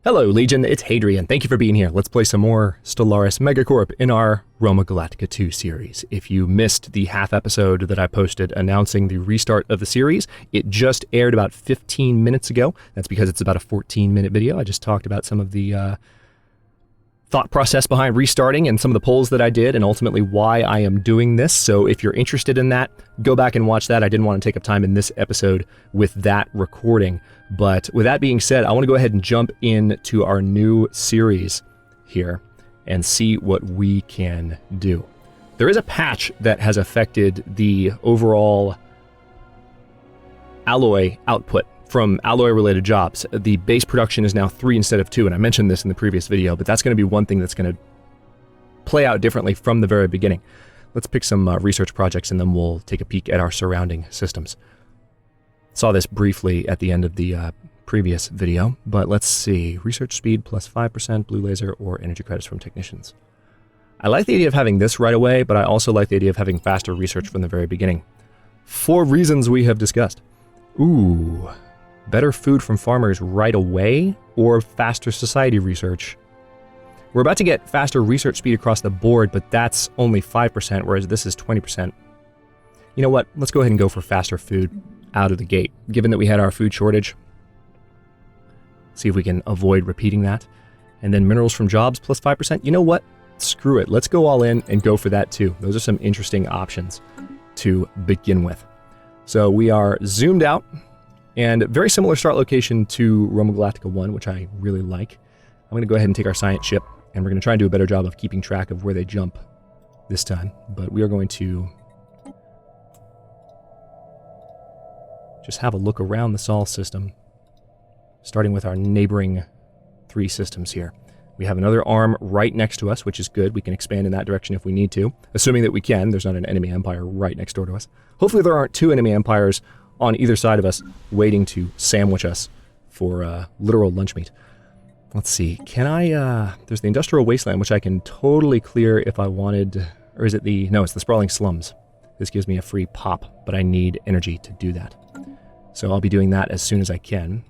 Hello, Legion, it's Hadrian. Thank you for being here. Let's play some more Stellaris MegaCorp in our Roma Galactica II series. If you missed the half episode that I posted announcing the restart of the series, it just aired about 15 minutes ago. That's because it's about a 14-minute video. I just talked about some of the thought process behind restarting and some of the polls that I did and ultimately why I am doing this. So if you're interested in that, go back and watch that. I didn't want to take up time in this episode with that recording. But with that being said, I want to go ahead and jump into our new series here and see what we can do. There is a patch that has affected the overall alloy output from alloy-related jobs. The base production is now 3 instead of 2, and I mentioned this in the previous video, but that's going to be one thing that's going to play out differently from the very beginning. Let's pick some research projects, and then we'll take a peek at our surrounding systems. Saw this briefly at the end of the previous video, but let's see. Research speed plus 5%, blue laser, or energy credits from technicians. I like the idea of having this right away, but I also like the idea of having faster research from the very beginning. For reasons we have discussed. Ooh. Better food from farmers right away, or faster society research? We're about to get faster research speed across the board, but that's only 5%, whereas this is 20%. You know what? Let's go ahead and go for faster food out of the gate, given that we had our food shortage. See if we can avoid repeating that. And then minerals from jobs plus 5%. You know what? Screw it. Let's go all in and go for that too. Those are some interesting options to begin with. So we are zoomed out. And very similar start location to Roma Galactica I, which I really like. I'm going to go ahead and take our science ship, and we're going to try and do a better job of keeping track of where they jump this time. But we are going to just have a look around the Sol system, starting with our neighboring 3 systems here. We have another arm right next to us, which is good. We can expand in that direction if we need to, assuming that we can. There's not an enemy empire right next door to us. Hopefully there aren't 2 enemy empires on either side of us, waiting to sandwich us for literal lunch meat. Let's see, can I, there's the industrial wasteland, which I can totally clear if I wanted, or is it the, no, it's the sprawling slums. This gives me a free pop, but I need energy to do that. So I'll be doing that as soon as I can.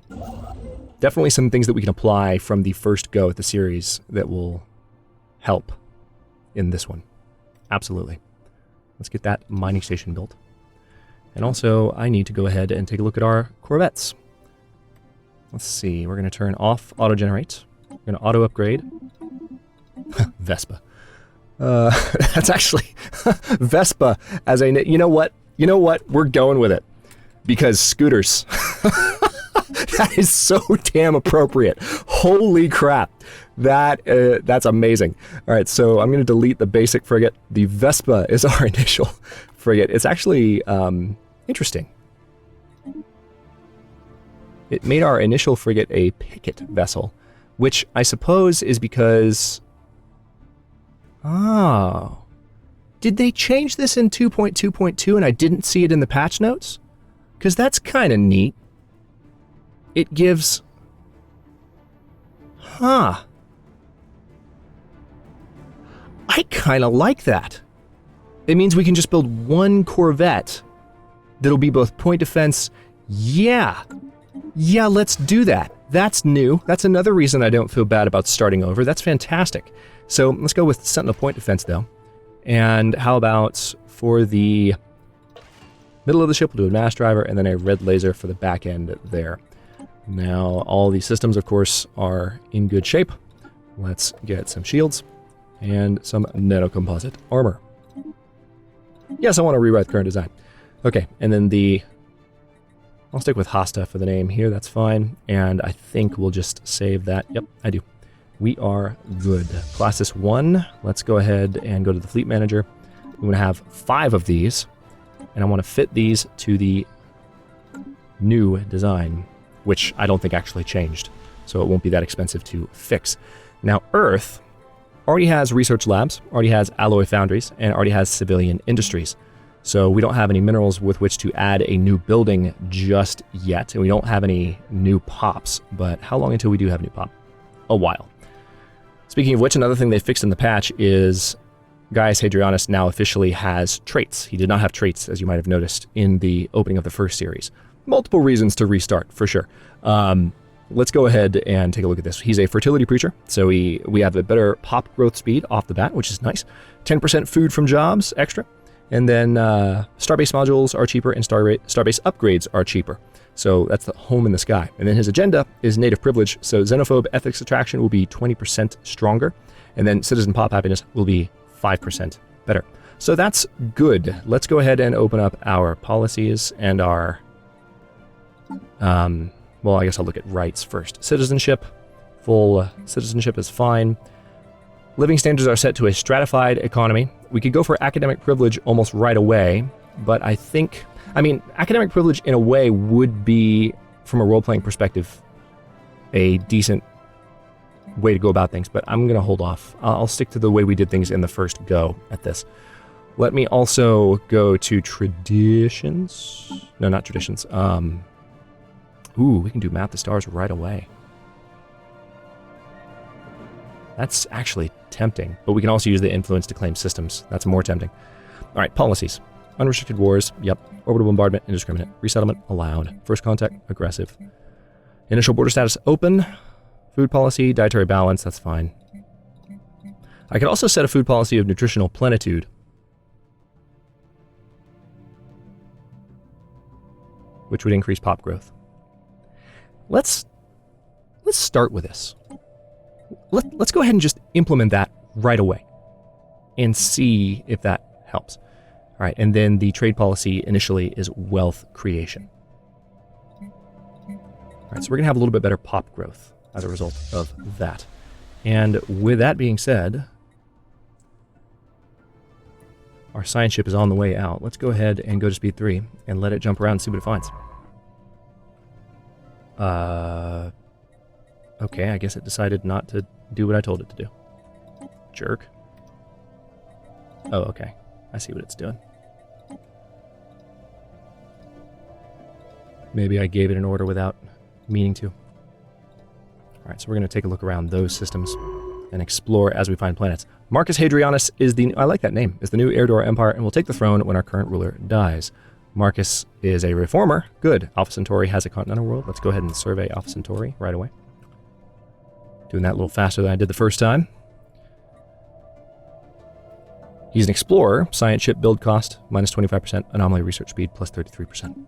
Definitely some things that we can apply from the first go at the series that will help in this one. Absolutely. Let's get that mining station built. And also, I need to go ahead and take a look at our Corvettes. Let's see, we're going to turn off auto-generate. We're going to auto-upgrade. Vespa. That's actually Vespa as a... You know what? You know what? We're going with it. Because scooters. That is so damn appropriate. Holy crap. That's amazing. All right, so I'm going to delete the basic frigate. The Vespa is our initial frigate. It's actually... interesting. It made our initial frigate a picket vessel, which I suppose is because... Oh. Did they change this in 2.2.2 and I didn't see it in the patch notes? Because that's kind of neat. It gives... Huh. I kind of like that. It means we can just build one Corvette that'll be both point defense. Yeah, let's do that. That's new. That's another reason I don't feel bad about starting over. That's fantastic. So let's go with Sentinel point defense though. And how about for the middle of the ship, we'll do a mass driver and then a red laser for the back end there. Now all these systems, of course, are in good shape. Let's get some shields and some nanocomposite armor. Yes, I want to rewrite the current design. Okay, and then I'll stick with Hasta for the name here, that's fine. And I think we'll just save that. Yep, I do. We are good. Classis 1, let's go ahead and go to the fleet manager. We want to have 5 of these, and I want to fit these to the new design, which I don't think actually changed, so it won't be that expensive to fix. Now, Earth already has research labs, already has alloy foundries, and already has civilian industries. So we don't have any minerals with which to add a new building just yet, and we don't have any new pops. But how long until we do have a new pop? A while. Speaking of which, another thing they fixed in the patch is Gaius Hadrianus now officially has traits. He did not have traits, as you might have noticed, in the opening of the first series. Multiple reasons to restart, for sure. let's go ahead and take a look at this. He's a fertility preacher, so we have a better pop growth speed off the bat, which is nice. 10% food from jobs extra. And then starbase modules are cheaper and starbase upgrades are cheaper. So that's the home in the sky. And then his agenda is native privilege. So xenophobe ethics attraction will be 20% stronger. And then citizen pop happiness will be 5% better. So that's good. Let's go ahead and open up our policies and our... well, I guess I'll look at rights first. Citizenship. Full citizenship is fine. Living standards are set to a stratified economy. We could go for academic privilege almost right away, but I think... I mean, academic privilege in a way would be, from a role-playing perspective, a decent way to go about things, but I'm going to hold off. I'll stick to the way we did things in the first go at this. Let me also go to traditions. No, not traditions. Ooh, we can do map the stars right away. That's actually tempting, but we can also use the influence to claim systems. That's more tempting. All right, policies. Unrestricted wars, yep. Orbital bombardment, indiscriminate. Resettlement, allowed. First contact, aggressive. Initial border status, open. Food policy, dietary balance, that's fine. I could also set a food policy of nutritional plenitude, which would increase pop growth. Let's start with this. Let's go ahead and just implement that right away and see if that helps. All right, and then the trade policy initially is wealth creation. All right, so we're going to have a little bit better pop growth as a result of that. And with that being said, our science ship is on the way out. Let's go ahead and go to speed 3 and let it jump around and see what it finds. Okay, I guess it decided not to do what I told it to do. Jerk. Oh, okay. I see what it's doing. Maybe I gave it an order without meaning to. Alright, so we're going to take a look around those systems and explore as we find planets. Marcus Hadrianus is the... I like that name. Is the new heir to our empire and will take the throne when our current ruler dies. Marcus is a reformer. Good. Alpha Centauri has a continental world. Let's go ahead and survey Alpha Centauri right away. Doing that a little faster than I did the first time. He's an explorer. Science ship build cost, minus 25%. Anomaly research speed, plus 33%.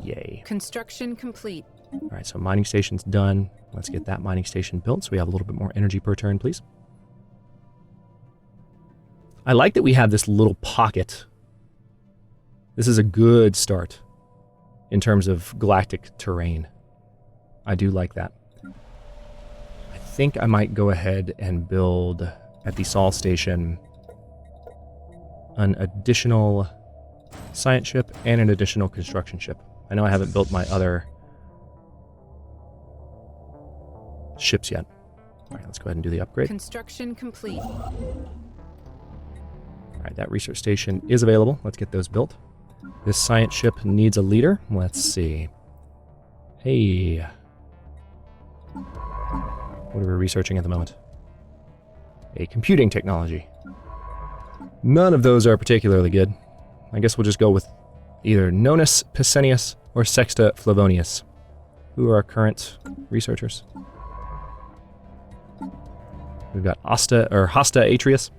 Yay. Construction complete. All right, so mining station's done. Let's get that mining station built so we have a little bit more energy per turn, please. I like that we have this little pocket. This is a good start in terms of galactic terrain. I do like that. I think I might go ahead and build at the Sol station an additional science ship and an additional construction ship. I know I haven't built my other ships yet. All right, let's go ahead and do the upgrade. Construction complete. All right, that research station is available. Let's get those built. This science ship needs a leader. Let's see. Hey. What are we researching at the moment? A computing technology. None of those are particularly good. I guess we'll just go with either Nonus Pisenius or Sexta Flavonius. Who are our current researchers? We've got Hasta Atrius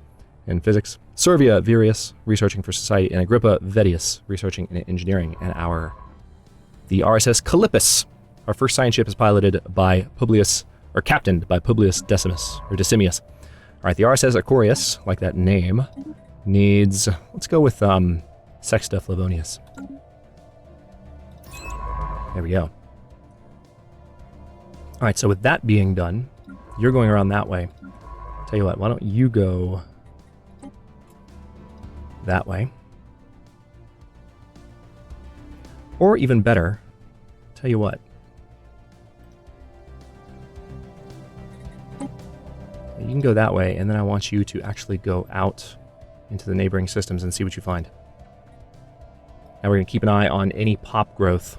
in physics, Servia Virius researching for society, and Agrippa Vedius researching in engineering. And the RSS Callippus, our first science ship, is piloted by Publius, or captained by Publius Decimus, or Decimius. All right, the RSS Aquarius, like that name, needs, let's go with Sexta Flavonius. There we go. All right, so with that being done, you're going around that way. Tell you what, why don't you go that way? Or even better, tell you what. You can go that way, and then I want you to actually go out into the neighboring systems and see what you find. Now we're going to keep an eye on any pop growth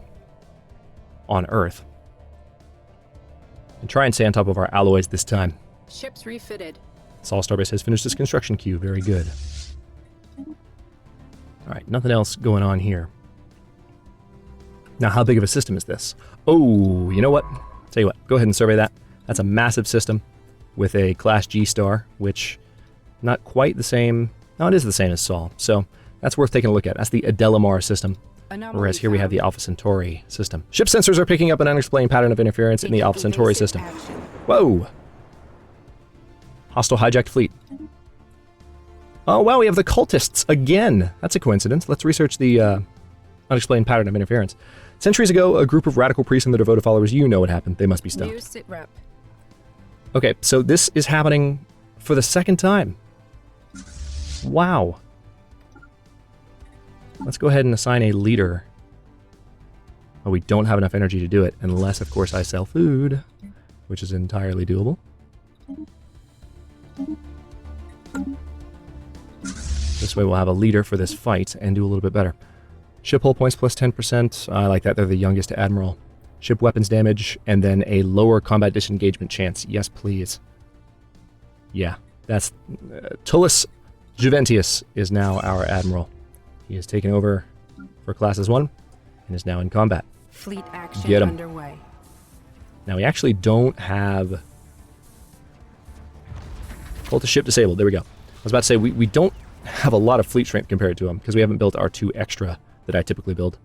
on Earth. And try and stay on top of our alloys this time. Ships refitted. Sol Starbase has finished its construction queue. Very good. Alright, nothing else going on here. Now, how big of a system is this? Oh, you know what? Tell you what, go ahead and survey that. That's a massive system with a Class G star, which not quite the same. No, it is the same as Sol, so that's worth taking a look at. That's the Adelamar system, whereas here we have the Alpha Centauri system. Ship sensors are picking up an unexplained pattern of interference in the Alpha Centauri system. Whoa! Hostile hijacked fleet. Oh, wow, we have the cultists again. That's a coincidence. Let's research the unexplained pattern of interference. Centuries ago, a group of radical priests and their devoted followers, you know what happened. They must be stopped. New sit rep. Okay, so this is happening for the second time. Wow. Let's go ahead and assign a leader. Oh, we don't have enough energy to do it, unless, of course, I sell food, which is entirely doable. This way we'll have a leader for this fight and do a little bit better. Ship hull points plus 10%. I like that. They're the youngest admiral. Ship weapons damage, and then a lower combat disengagement chance. Yes, please. Yeah, that's... Tullus Juventius is now our admiral. He has taken over for Classes 1 and is now in combat. Fleet action Get him. underway. Now, we actually don't have... Cultist ship disabled. There we go. I was about to say, we don't have a lot of fleet strength compared to them, because we haven't built our 2 extra that I typically build.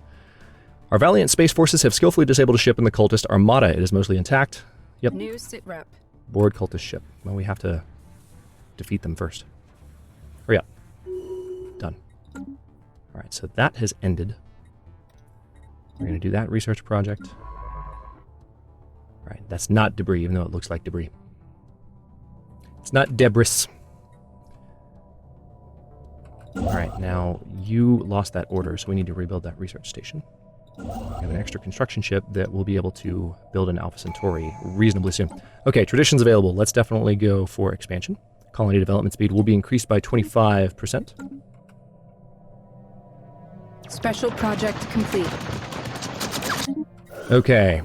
Our valiant space forces have skillfully disabled a ship in the cultist armada. It is mostly intact. Yep. New sit rep. Board cultist ship. Well, we have to defeat them first. Hurry up. Done. Alright, so that has ended. We're going to do that research project. Alright, that's not debris, even though it looks like debris. It's not debris. Alright, now you lost that order, so we need to rebuild that research station. We have an extra construction ship that will be able to build an Alpha Centauri reasonably soon. Okay, traditions available. Let's definitely go for expansion. Colony development speed will be increased by 25%. Special project complete. Okay.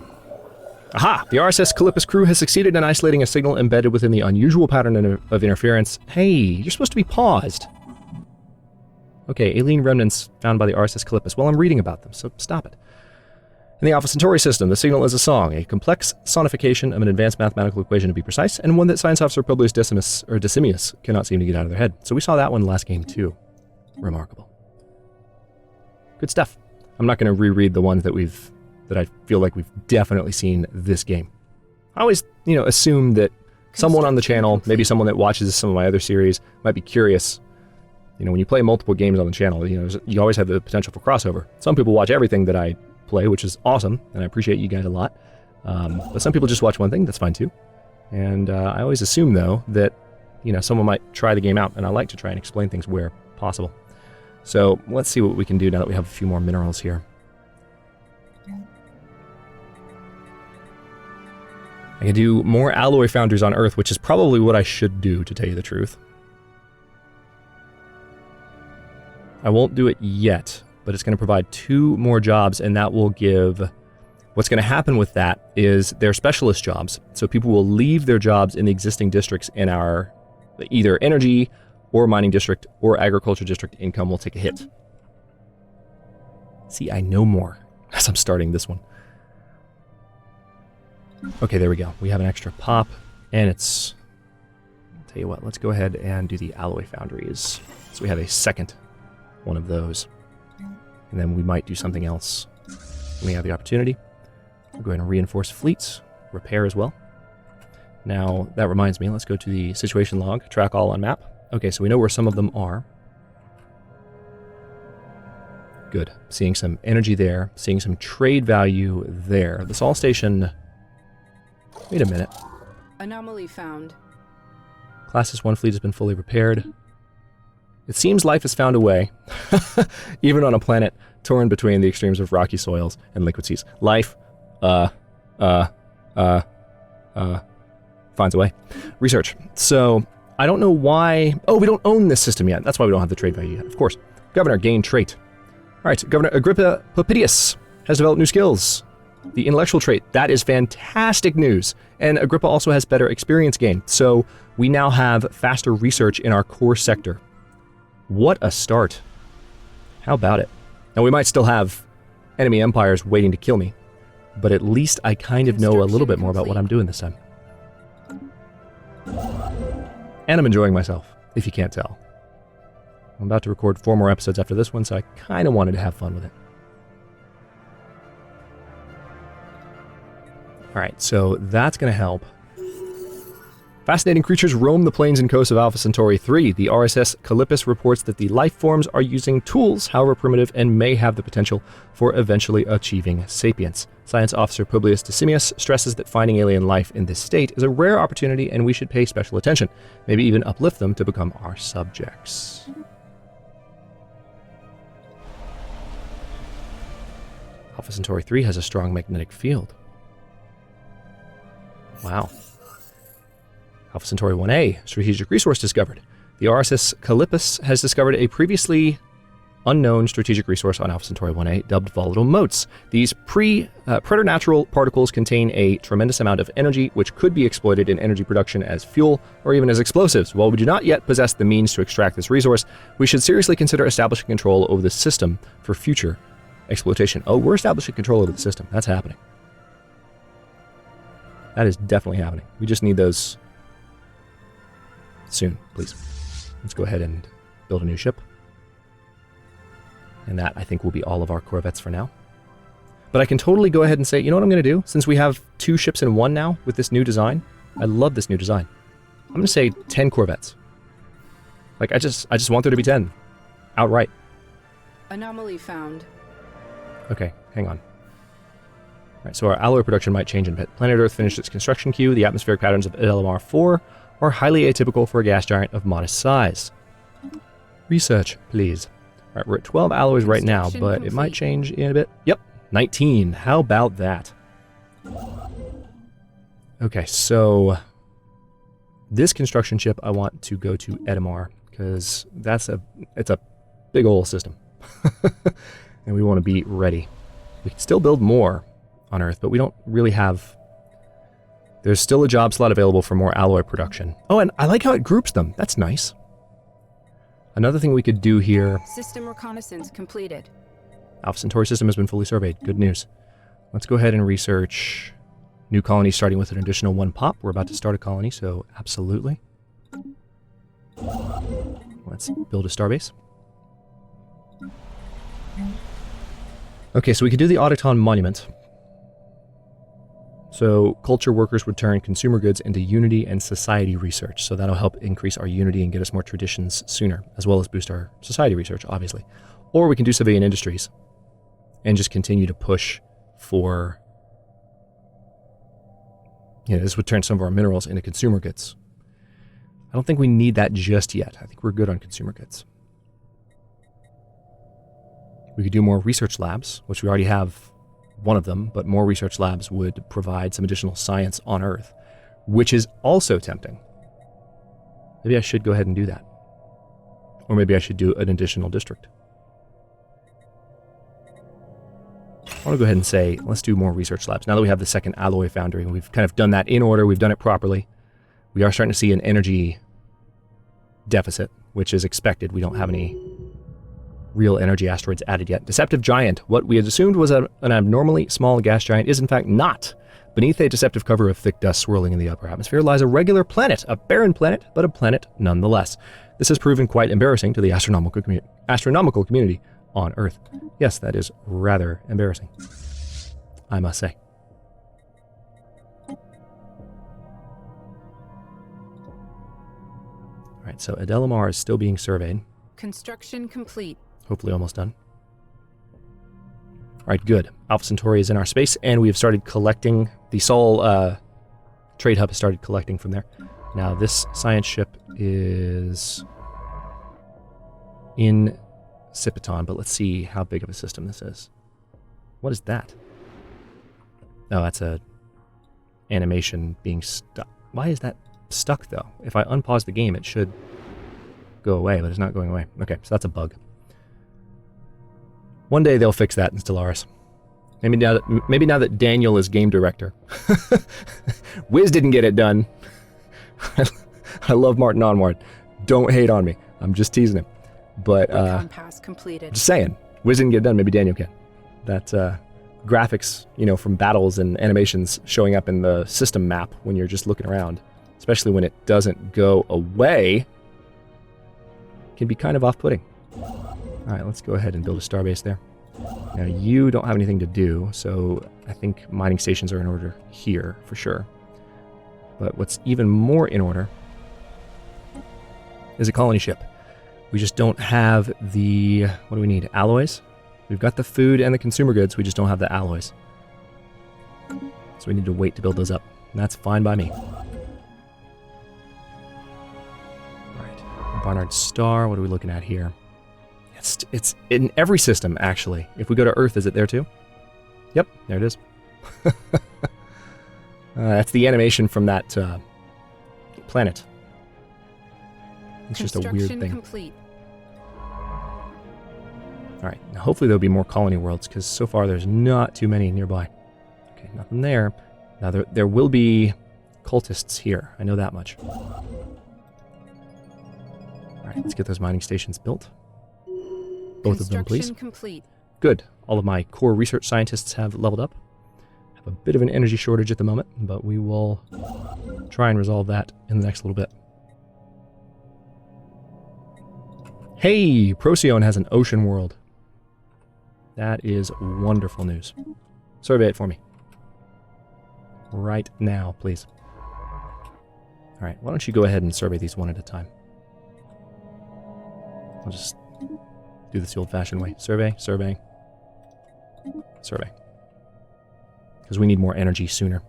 Aha! The RSS Calipus crew has succeeded in isolating a signal embedded within the unusual pattern of interference. Hey, you're supposed to be paused. Okay, alien remnants found by the RSS Calipus. Well, I'm reading about them, so stop it. In the Alpha Centauri system, the signal is a song, a complex sonification of an advanced mathematical equation to be precise, and one that Science Officer Publius Decimus cannot seem to get out of their head. So we saw that one last game too. Remarkable. Good stuff. I'm not going to reread the ones that I feel like we've definitely seen this game. I always, assume that someone on the channel, maybe someone that watches some of my other series, might be curious. When you play multiple games on the channel, you always have the potential for crossover. Some people watch everything that I play, which is awesome, and I appreciate you guys a lot. But some people just watch one thing, that's fine too. And I always assume, though, that, someone might try the game out, and I like to try and explain things where possible. So let's see what we can do now that we have a few more minerals here. I can do more alloy foundries on Earth, which is probably what I should do, to tell you the truth. I won't do it yet, but it's going to provide 2 more jobs, and that will give... What's going to happen with that is they're specialist jobs, so people will leave their jobs in the existing districts in our either energy or mining district or agriculture district. Income will take a hit. See, I know more as I'm starting this one. Okay, there we go. We have an extra pop, and it's... I'll tell you what, let's go ahead and do the alloy foundries. So we have a second one of those. And then we might do something else when we have the opportunity. We'll go ahead and reinforce fleets, repair as well. Now, that reminds me, let's go to the situation log, track all on map. Okay, so we know where some of them are. Good. Seeing some energy there, seeing some trade value there. The Sol station... Wait a minute. Anomaly found. Classes 1 fleet has been fully repaired. It seems life has found a way, even on a planet torn between the extremes of rocky soils and liquid seas. Life, finds a way. Research. So, I don't know why... Oh, we don't own this system yet. That's why we don't have the trade value yet, of course. Governor, gain trait. Alright, Governor Agrippa Popidius has developed new skills. The intellectual trait, that is fantastic news. And Agrippa also has better experience gain. So, we now have faster research in our core sector. What a start. How about it? Now, we might still have enemy empires waiting to kill me. But at least I kind of know a little bit more about what I'm doing this time. And I'm enjoying myself, if you can't tell. I'm about to record 4 more episodes after this one, so I kind of wanted to have fun with it. Alright, so that's going to help. Fascinating creatures roam the plains and coasts of Alpha Centauri 3. The RSS Calipus reports that the life forms are using tools, however primitive, and may have the potential for eventually achieving sapience. Science Officer Publius Decimius stresses that finding alien life in this state is a rare opportunity and we should pay special attention, maybe even uplift them to become our subjects. Alpha Centauri 3 has a strong magnetic field. Wow. Alpha Centauri 1A, strategic resource discovered. The RSS Calipus has discovered a previously unknown strategic resource on Alpha Centauri 1A, dubbed volatile motes. These preternatural particles contain a tremendous amount of energy, which could be exploited in energy production as fuel or even as explosives. While we do not yet possess the means to extract this resource, we should seriously consider establishing control over the system for future exploitation. Oh, we're establishing control over the system. That's happening. That is definitely happening. We just need those soon, please. Let's go ahead and build a new ship. And that, I think, will be all of our corvettes for now. But I can totally go ahead and say, you know what I'm going to do? Since we have 2 ships in one now with this new design, I love this new design. I'm going to say 10 corvettes. Like, I just want there to be 10. Outright. Anomaly found. Okay, hang on. Alright, so our alloy production might change in a bit. Planet Earth finished its construction queue. The atmospheric patterns of LMR 4 are highly atypical for a gas giant of modest size. Research, please. Alright, we're at 12 alloys right now, but it might change in a bit. Yep, 19. How about that? Okay, so this construction ship I want to go to Edamar, because it's a big old system. And we want to be ready. We can still build more on Earth, but we don't really have... There's still a job slot available for more alloy production. Oh, and I like how it groups them. That's nice. Another thing we could do here... System reconnaissance completed. Alpha Centauri system has been fully surveyed. Good news. Let's go ahead and research new colony starting with an additional 1 pop. We're about to start a colony, so absolutely. Let's build a starbase. Okay, so we could do the Autoton Monument. So culture workers would turn consumer goods into unity and society research. So that'll help increase our unity and get us more traditions sooner, as well as boost our society research, obviously. Or we can do civilian industries and just continue to push for... You know, this would turn some of our minerals into consumer goods. I don't think we need that just yet. I think we're good on consumer goods. We could do more research labs, which we already have one of them, but more research labs would provide some additional science on Earth, which is also tempting. Maybe I should go ahead and do that. Or maybe I should do an additional district. I want to go ahead and say, let's do more research labs. Now that we have the second alloy foundry, and we've kind of done that in order, we've done it properly, we are starting to see an energy deficit, which is expected. We don't have any real energy asteroids added yet. Deceptive giant. What we had assumed was an abnormally small gas giant is in fact not. Beneath a deceptive cover of thick dust swirling in the upper atmosphere lies a regular planet, a barren planet, but a planet nonetheless. This has proven quite embarrassing to the astronomical community on Earth. Yes, that is rather embarrassing, I must say. Alright, so Adelamar is still being surveyed. Construction complete. Hopefully almost done. Alright, good. Alpha Centauri is in our space, and we have started collecting. The Sol trade hub has started collecting from there. Now, this science ship is in Cipiton, but let's see how big of a system this is. What is that? Oh, that's a animation being stuck. Why is that stuck, though? If I unpause the game, it should go away, but it's not going away. Okay, so that's a bug. One day they'll fix that in Stellaris. Maybe now that Daniel is game director. Wiz didn't get it done. I love Martin Onward. Don't hate on me. I'm just teasing him. But Recon pass completed. Just saying. Wiz didn't get it done. Maybe Daniel can. that graphics, you know, from battles and animations showing up in the system map when you're just looking around, especially when it doesn't go away, can be kind of off-putting. All right, let's go ahead and build a starbase there. Now, you don't have anything to do, so I think mining stations are in order here for sure. But what's even more in order is a colony ship. We just don't have the... what do we need? Alloys? We've got the food and the consumer goods, we just don't have the alloys. So we need to wait to build those up. And that's fine by me. Alright, Barnard Star, what are we looking at here? It's in every system, actually. If we go to Earth, is it there too? Yep, there it is. That's the animation from that planet. It's just a weird thing. Complete. Alright, now hopefully there'll be more colony worlds, because so far there's not too many nearby. Okay, nothing there. Now there will be cultists here, I know that much. Alright, let's get those mining stations built. Both of them, please. Complete. Good. All of my core research scientists have leveled up. Have a bit of an energy shortage at the moment, but we will try and resolve that in the next little bit. Hey, Procyon has an ocean world. That is wonderful news. Survey it for me. Right now, please. Alright, why don't you go ahead and survey these one at a time. I'll just do this the old-fashioned way. Survey, survey, survey. Because we need more energy sooner.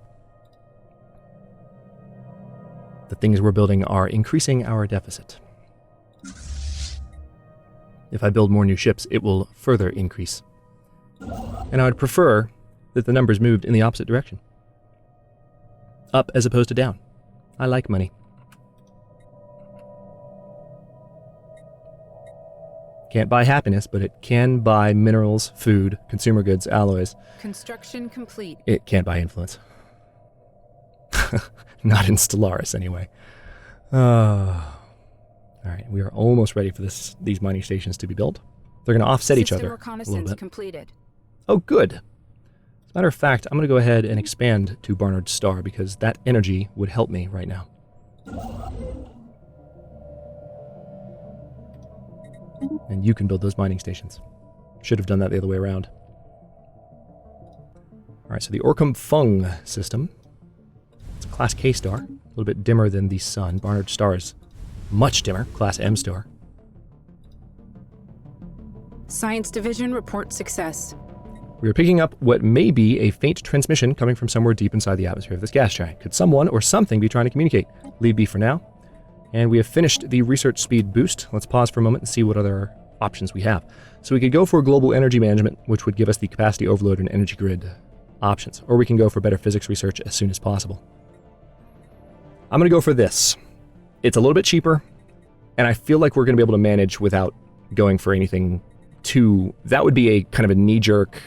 The things we're building are increasing our deficit. If I build more new ships, it will further increase. And I would prefer that the numbers moved in the opposite direction. Up as opposed to down. I like money. Can't buy happiness, but it can buy minerals, food, consumer goods, alloys. Construction complete. It can't buy influence. Not in Stellaris, anyway. Alright, we are almost ready for these mining stations to be built. They're going to offset each other a little bit. Completed. Oh, good. As a matter of fact, I'm going to go ahead and expand to Barnard Star, because that energy would help me right now. And you can build those mining stations. Should have done that the other way around. Alright, so the Orcum Fung system. It's a Class K star. A little bit dimmer than the Sun. Barnard Star is much dimmer. Class M star. Science Division report success. We are picking up what may be a faint transmission coming from somewhere deep inside the atmosphere of this gas giant. Could someone or something be trying to communicate? Leave be for now. And we have finished the research speed boost. Let's pause for a moment and see what other options we have. So we could go for global energy management, which would give us the capacity overload and energy grid options. Or we can go for better physics research as soon as possible. I'm going to go for this. It's a little bit cheaper, and I feel like we're going to be able to manage without going for anything too... That would be a kind of a knee-jerk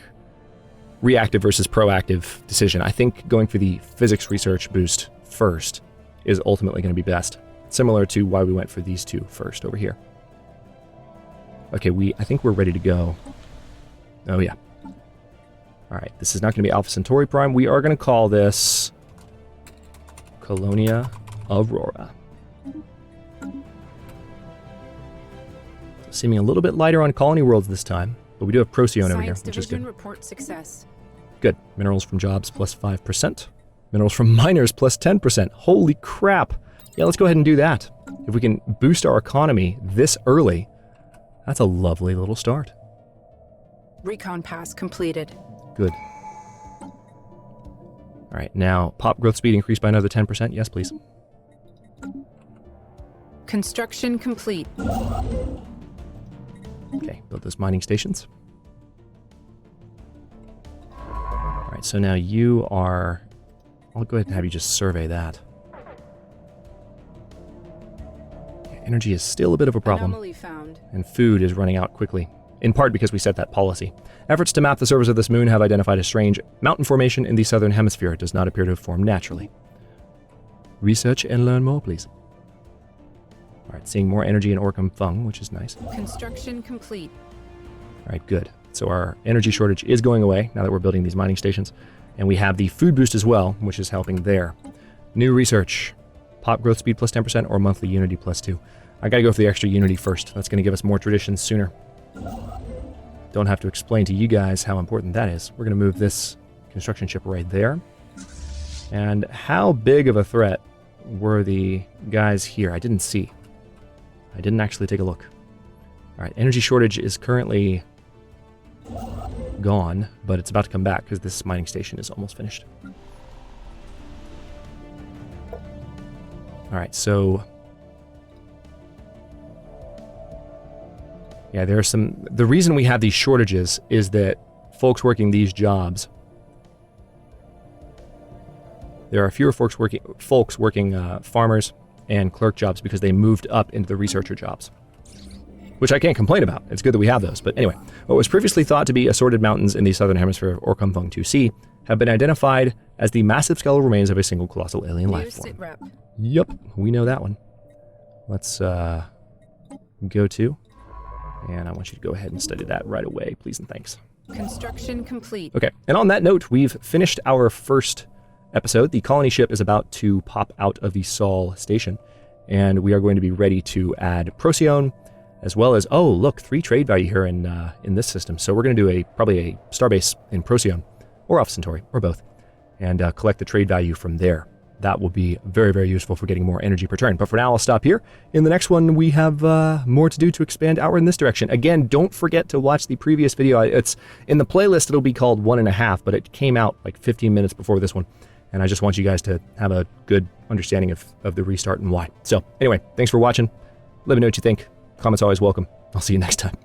reactive versus proactive decision. I think going for the physics research boost first is ultimately going to be best. Similar to why we went for these two first over here. Okay, I think we're ready to go. Oh yeah. Alright, this is not going to be Alpha Centauri Prime. We are going to call this Colonia Aurora. Seeming a little bit lighter on colony worlds this time, but we do have Procyon over here, which is good. Report success. Good. Minerals from jobs plus 5%. Minerals from miners plus 10%. Holy crap! Yeah, let's go ahead and do that. If we can boost our economy this early, that's a lovely little start. Recon pass completed. Good. Alright, now pop growth speed increased by another 10%. Yes, please. Construction complete. Okay, build those mining stations. Alright, so now you are... I'll go ahead and have you just survey that. Energy is still a bit of a problem, Anomaly found. and food is running out quickly, in part because we set that policy. Efforts to map the surface of this moon have identified a strange mountain formation in the southern hemisphere. It does not appear to have formed naturally. Research and learn more, please. Alright, seeing more energy in Orcum Fung, which is nice. Construction complete. Alright, good. So our energy shortage is going away now that we're building these mining stations. And we have the food boost as well, which is helping there. New research. Pop growth speed plus 10% or monthly unity plus 2. I gotta go for the extra unity first. That's gonna give us more traditions sooner. Don't have to explain to you guys how important that is. We're gonna move this construction ship right there. And how big of a threat were the guys here? I didn't see. I didn't actually take a look. All right, energy shortage is currently gone, but it's about to come back because this mining station is almost finished. All right, so yeah, there are some. The reason we have these shortages is that folks working these jobs, there are fewer folks working farmers and clerk jobs because they moved up into the researcher jobs, which I can't complain about. It's good that we have those. But anyway, what was previously thought to be assorted mountains in the southern hemisphere of Orkumfung 2C have been identified as the massive skeletal remains of a single colossal alien life form. Yep, we know that one. Let's go to, and I want you to go ahead and study that right away, please and thanks. Construction complete. Okay, and on that note, we've finished our first episode. The colony ship is about to pop out of the Sol station, and we are going to be ready to add Procyon, as well as, oh, look, 3 trade value here in this system. So we're going to do probably a starbase in Procyon, or off Centauri, or both, and collect the trade value from there. That will be very, very useful for getting more energy per turn. But for now, I'll stop here. In the next one, we have more to do to expand outward in this direction. Again, don't forget to watch the previous video. It's in the playlist, it'll be called 1.5, but it came out like 15 minutes before this one. And I just want you guys to have a good understanding of the restart and why. So anyway, thanks for watching. Let me know what you think. Comments always welcome. I'll see you next time.